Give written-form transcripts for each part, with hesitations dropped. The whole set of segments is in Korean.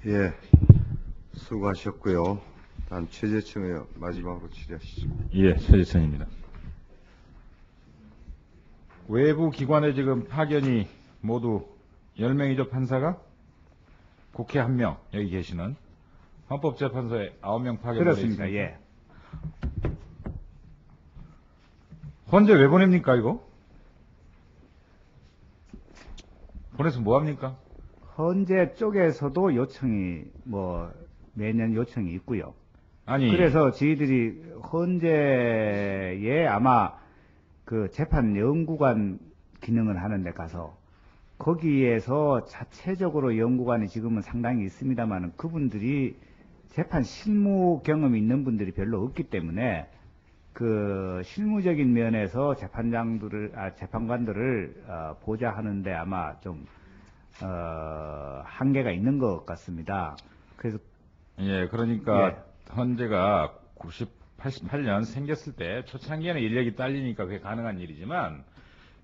예, 수고하셨고요. 다음 최재청 의원 마지막으로 질의하시죠. 예, 최재천입니다. 외부 기관에 지금 파견이 모두 10명이죠, 판사가? 국회 1명, 여기 계시는. 헌법재판소에 9명 파견 그렇습니다. 보냈습니까? 예. 헌재 왜 보냅니까, 이거? 보내서 뭐 합니까? 헌재 쪽에서도 요청이 매년 요청이 있고요. 아니, 그래서 저희들이 헌재에 아마 그 재판 연구관 기능을 하는 데 가서 거기에서 자체적으로 연구관이 지금은 상당히 있습니다만 그분들이 재판 실무 경험이 있는 분들이 별로 없기 때문에 그 실무적인 면에서 재판관들을 보좌하는데 아마 좀 한계가 있는 것 같습니다. 그래서 예, 그러니까 예. 헌재가 88년 생겼을 때 초창기에는 인력이 딸리니까 그게 가능한 일이지만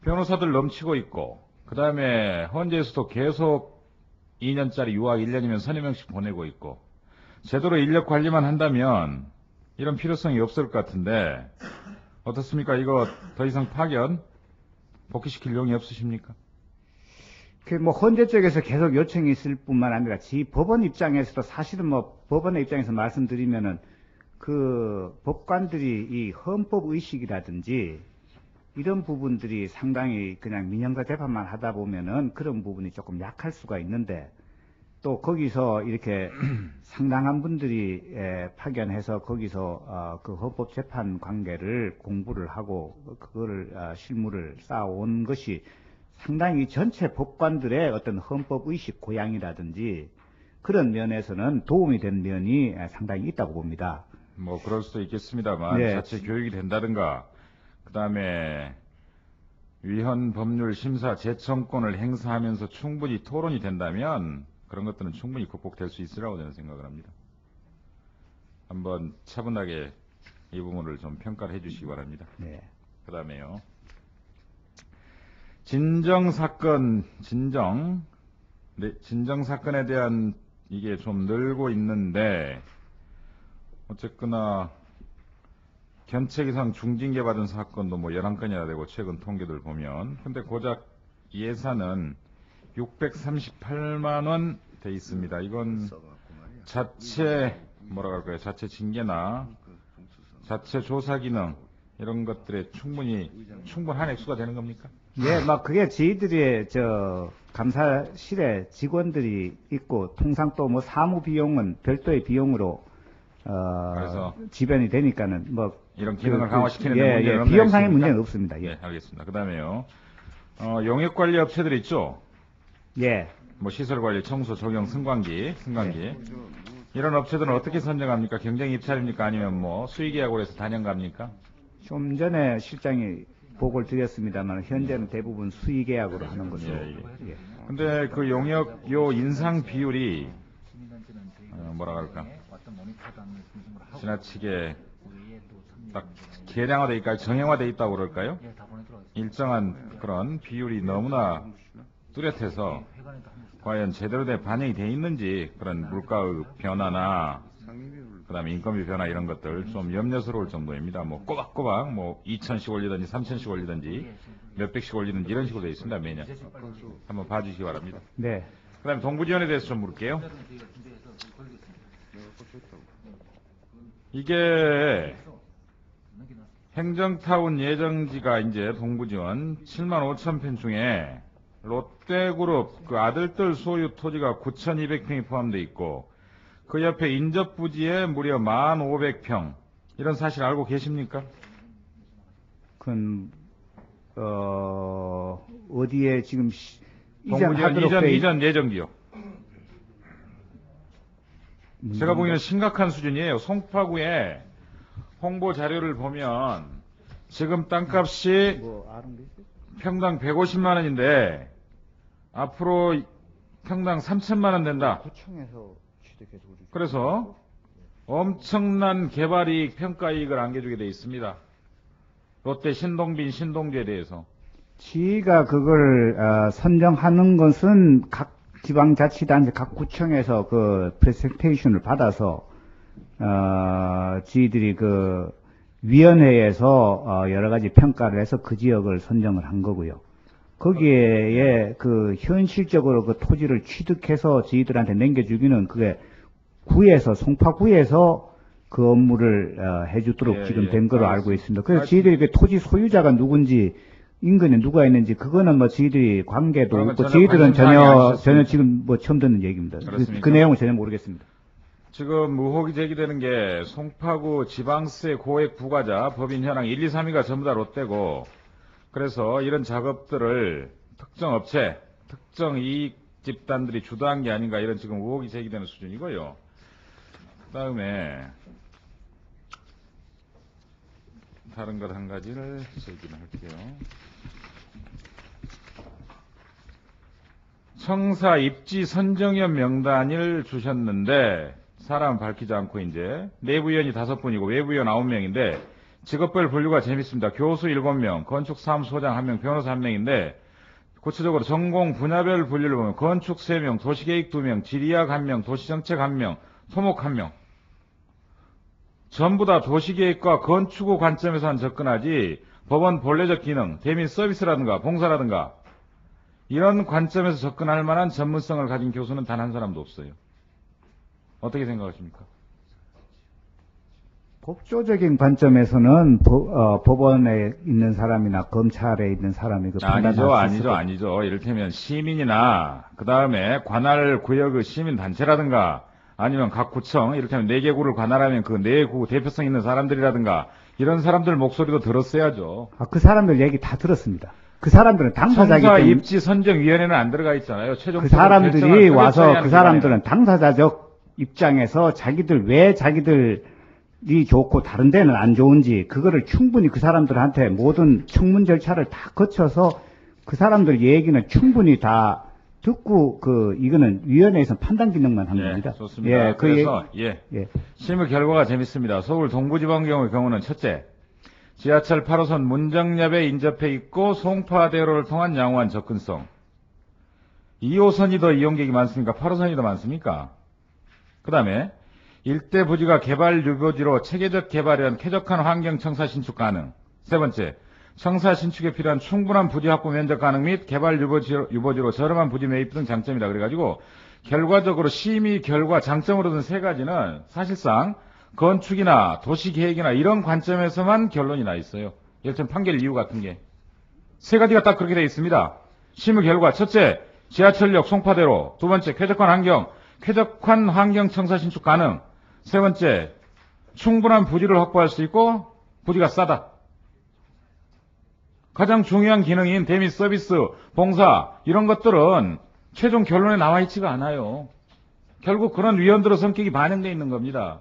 변호사들 넘치고 있고 그 다음에 헌재에서도 계속 2년짜리 유학 1년이면 서너 명씩 보내고 있고 제대로 인력 관리만 한다면 이런 필요성이 없을 것 같은데 어떻습니까? 이거 더 이상 파견 복귀시킬 용이 없으십니까? 헌재 쪽에서 계속 요청이 있을 뿐만 아니라 법원 입장에서도 사실은 법원의 입장에서 말씀드리면은 그 법관들이 이 헌법 의식이라든지 이런 부분들이 상당히 그냥 민형사 재판만 하다 보면은 그런 부분이 조금 약할 수가 있는데 또 거기서 이렇게 상당한 분들이 파견해서 거기서 그 헌법 재판 관계를 공부를 하고 그거를 실무를 쌓아온 것이 상당히 전체 법관들의 어떤 헌법 의식 고양이라든지 그런 면에서는 도움이 된 면이 상당히 있다고 봅니다. 뭐 그럴 수도 있겠습니다만 네. 자체 교육이 된다든가 그 다음에 위헌 법률 심사 재청권을 행사하면서 충분히 토론이 된다면 그런 것들은 충분히 극복될 수 있으라고 저는 생각을 합니다. 한번 차분하게 이 부분을 좀 평가를 해주시기 바랍니다. 네. 그 다음에요. 진정사건에 대한 이게 좀 늘고 있는데 어쨌거나 견책 이상 중징계 받은 사건도 11건이나 되고 최근 통계들 보면 근데 고작 예산은 638만 원 돼 있습니다. 이건 자체 자체 징계나 자체 조사 기능 이런 것들에 충분한 액수가 되는 겁니까? 예, 그게 저희들의 감사실에 직원들이 있고 통상 또 사무 비용은 별도의 비용으로 그래서 지변이 되니까는 이런 기능을 강화시키는 데 예, 문제는 없나 비용상의 있습니까? 문제는 없습니다. 예. 네, 알겠습니다. 그 다음에요. 용역관리 업체들 있죠? 예. 시설관리, 청소, 조경, 승강기. 이런 업체들은 어떻게 선정합니까? 경쟁 입찰입니까? 아니면 수의계약으로 해서 단연갑니까? 좀 전에 실장이 보고를 드렸습니다만 현재는 대부분 수의계약으로 하는 것으로. 예. 예. 근데 그 용역 인상 비율이 지나치게 딱 계량화돼 있까 정형화돼 있다고 그럴까요? 일정한 그런 비율이 너무나 뚜렷해서 과연 제대로 된 반영이 돼 있는지 그런 물가의 변화나 그다음에 인건비 변화 이런 것들 좀 염려스러울 정도입니다. 꼬박꼬박 2천씩 올리든지 3천씩 올리든지 몇백씩 올리든지 이런 식으로 되어 있습니다. 매년 한번 봐주시기 바랍니다. 네. 그다음에 동부지원에 대해서 좀 물을게요. 이게 행정타운 예정지가 이제 동부지원 7만 5천 평 중에 롯데그룹 그 아들들 소유 토지가 9,200평이 포함되어 있고 그 옆에 인접부지에 무려 1,500평 이런 사실 알고 계십니까? 그건 어디에 지금 동부지원 이전 예정지요. 제가 보기에는 심각한 수준이에요. 송파구에 홍보 자료를 보면 지금 땅값이 평당 150만 원인데 앞으로 평당 3천만 원 된다. 그래서 엄청난 개발이익, 평가이익을 안겨주게 돼 있습니다. 롯데 신동빈, 신동주에 대해서. 지가 그걸 선정하는 것은 각 지방자치단체 각 구청에서 그 프레젠테이션을 받아서 저희들이 그 위원회에서 여러 가지 평가를 해서 그 지역을 선정을 한 거고요. 거기에 그 현실적으로 그 토지를 취득해서 저희들한테 남겨주기는 그게 구에서 송파구에서 그 업무를 해주도록 예, 지금 예, 된 걸로 알겠습니다. 알고 있습니다. 그래서 저희들이 그 토지 소유자가 누군지 인근에 누가 있는지 그거는 뭐 저희들이 관계도 그러면 없고 전혀 저희들은 관심사항이 아니셨습니까? 전혀 지금 뭐 처음 듣는 얘기입니다. 그렇습니까? 그 내용은 전혀 모르겠습니다. 지금 의혹이 제기되는 게 송파구 지방세 고액 부과자 법인 현황 1, 2, 3위가 전부 다 롯데고 그래서 이런 작업들을 특정 업체, 특정 이익 집단들이 주도한 게 아닌가 이런 지금 의혹이 제기되는 수준이고요. 그다음에 다른 것 한 가지를 제기를 할게요. 청사 입지 선정위원 명단을 주셨는데 사람 밝히지 않고 이제 내부위원이 5분이고 외부위원 9명인데 직업별 분류가 재밌습니다. 교수 7명, 건축사무소장 1명, 변호사 1명인데 구체적으로 전공 분야별 분류를 보면 건축 3명, 도시계획 2명, 지리학 1명, 도시정책 1명, 토목 1명. 전부 다 도시계획과 건축의 관점에서만 접근하지 법원 본래적 기능, 대민 서비스라든가 봉사라든가 이런 관점에서 접근할 만한 전문성을 가진 교수는 단 한 사람도 없어요. 어떻게 생각하십니까? 법조적인 관점에서는 법원에 있는 사람이나 검찰에 있는 사람이 그 판단할 수 있을 아니죠. 이를테면 시민이나 그 다음에 관할 구역의 시민 단체라든가 아니면 각 구청 이를테면 4개 구를 관할하면 그 4구 대표성 있는 사람들이라든가 이런 사람들 목소리도 들었어야죠. 그 사람들 얘기 다 들었습니다. 그 사람들은 당사자이기 청사 때문에 입지 선정위원회는 안 들어가 있잖아요. 그 사람들이 와서 그 사람들은 당사자적 입장에서 왜 자기들이 좋고 다른 데는 안 좋은지 그거를 충분히 그 사람들한테 모든 청문 절차를 다 거쳐서 그 사람들 얘기는 충분히 다 듣고 이거는 위원회에서 판단 기능만 한 겁니다. 좋습니다. 그래서 예. 실무 결과가 재밌습니다. 서울 동부지방경의 경우는 첫째, 지하철 8호선 문정역에 인접해 있고 송파대로를 통한 양호한 접근성. 2호선이 더 이용객이 많습니까? 8호선이 더 많습니까? 그 다음에 일대 부지가 개발 유보지로 체계적 개발에 의한 쾌적한 환경 청사 신축 가능. 세 번째, 청사 신축에 필요한 충분한 부지 확보 면적 가능 및 개발 유보지로 저렴한 부지 매입 등 장점이다. 그래가지고 결과적으로 심의 결과 장점으로 든 3가지는 사실상 건축이나 도시계획이나 이런 관점에서만 결론이 나 있어요. 예를 판결 이유 같은 게. 3가지가 딱 그렇게 되어 있습니다. 심의 결과 첫째, 지하철역 송파대로. 두 번째, 쾌적한 환경 청사 신축 가능. 세 번째, 충분한 부지를 확보할 수 있고 부지가 싸다. 가장 중요한 기능인 대미 서비스, 봉사 이런 것들은 최종 결론에 나와 있지가 않아요. 결국 그런 위원들의 성격이 반영되어 있는 겁니다.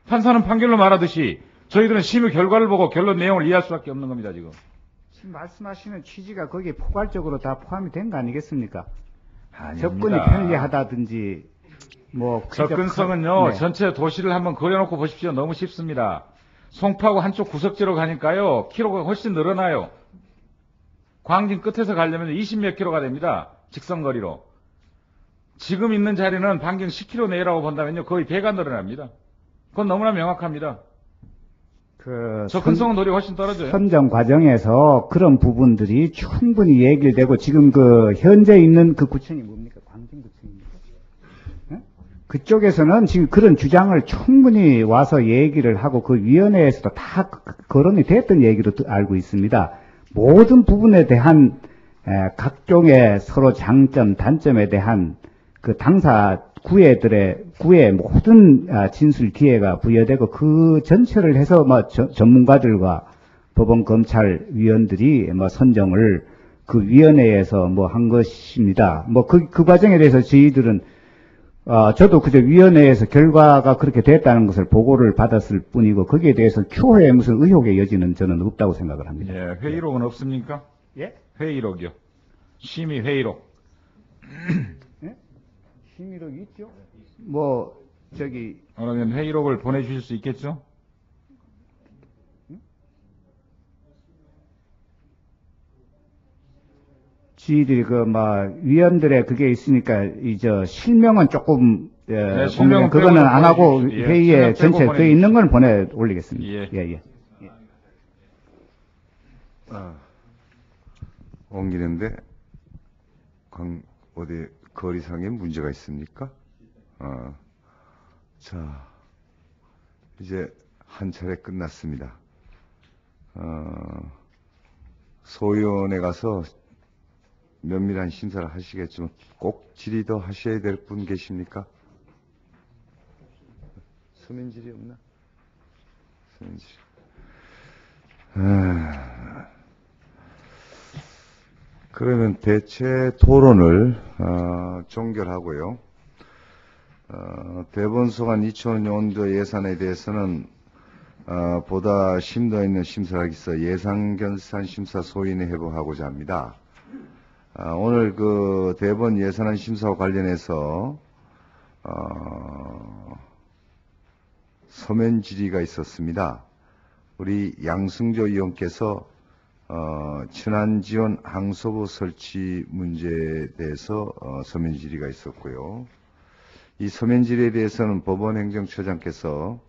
판사는 판결로 말하듯이 저희들은 심의 결과를 보고 결론 내용을 이해할 수밖에 없는 겁니다. 지금 말씀하시는 취지가 거기에 포괄적으로 다 포함이 된 거 아니겠습니까? 아닙니다. 접근이 편리하다든지 접근성은요. 전체 도시를 한번 그려놓고 보십시오. 너무 쉽습니다. 송파구 한쪽 구석지로 가니까요. 키로가 훨씬 늘어나요. 광진 끝에서 가려면 20몇 킬로가 됩니다. 직선거리로. 지금 있는 자리는 반경 10km 내라고 본다면요. 거의 배가 늘어납니다. 그건 너무나 명확합니다. 접근성은 도리 훨씬 떨어져요. 선정 과정에서 그런 부분들이 충분히 얘기를 되고 지금 현재 있는 그 구청이 뭡니까? 광진구청입니까? 그쪽에서는 지금 그런 주장을 충분히 와서 얘기를 하고 그 위원회에서도 다 거론이 됐던 얘기로 알고 있습니다. 모든 부분에 대한 각종의 서로 장점, 단점에 대한 그 당사 구의 모든 진술 기회가 부여되고 그 전체를 해서 전문가들과 법원 검찰 위원들이 선정을 그 위원회에서 한 것입니다. 그 과정에 대해서 저희들은 저도 그저 위원회에서 결과가 그렇게 됐다는 것을 보고를 받았을 뿐이고 거기에 대해서 추후에 무슨 의혹의 여지는 저는 없다고 생각을 합니다. 예, 회의록은 없습니까? 예? 회의록이요. 심의 회의록. 예? 심의록이 있죠? 그러면 회의록을 보내주실 수 있겠죠? 지들이 위원들의 그게 있으니까 실명은 조금 실명은 그거는 빼고 안 하고 보내주십시오. 예, 회의에 실명 빼고 전체 그 있는 건 보내 올리겠습니다. 예. 예. 옮기는데 어디 거리상에 문제가 있습니까? 자, 이제 한 차례 끝났습니다. 소위원회 가서 면밀한 심사를 하시겠지만 꼭 질의 더 하셔야 될 분 계십니까? 서면 질의 없나? 서면 질의. 그러면 대체 토론을 종결하고요. 대본 소관 2005년도 예산에 대해서는 보다 심도 있는 심사를 하기 위해서 예산결산 심사 소위원회 회부하고자 합니다. 오늘 그 대본 예산안 심사와 관련해서 서면 질의가 있었습니다. 우리 양승조 의원께서 친환지원 항소부 설치 문제에 대해서 서면 질의가 있었고요. 이 서면 질의에 대해서는 법원행정처장께서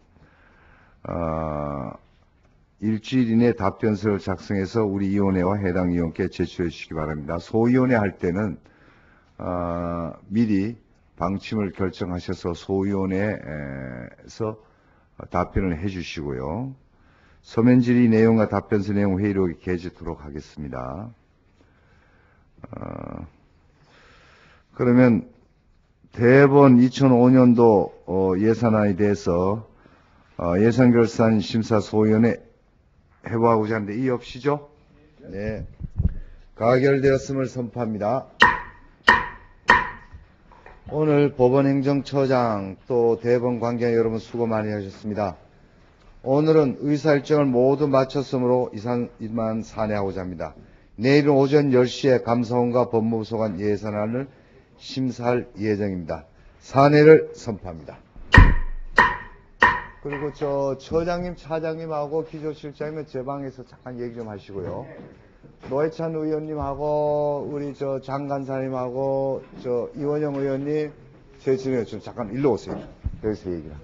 일주일 이내 답변서를 작성해서 우리 위원회와 해당 위원께 제출해 주시기 바랍니다. 소위원회 할 때는 미리 방침을 결정하셔서 소위원회에서 답변을 해 주시고요. 서면 질의 내용과 답변서 내용 회의록에 게재토록 하겠습니다. 그러면 대본 2005년도 예산안에 대해서 예산결산 심사 소위원회 회부하고자 하는데 이의 없이죠? 네. 가결되었음을 선포합니다. 오늘 법원행정처장 또 대법원 관계자 여러분 수고 많이 하셨습니다. 오늘은 의사 일정을 모두 마쳤으므로 이만 산회하고자 합니다. 내일 오전 10시에 감사원과 법무부 소관 예산안을 심사할 예정입니다. 산회를 선포합니다. 그리고 처장님, 차장님하고 기조실장님은 제 방에서 잠깐 얘기 좀 하시고요. 노회찬 의원님하고 우리 장간사님하고 이원영 의원님, 제 진행 좀 잠깐 일로 오세요. 여기서 얘기를.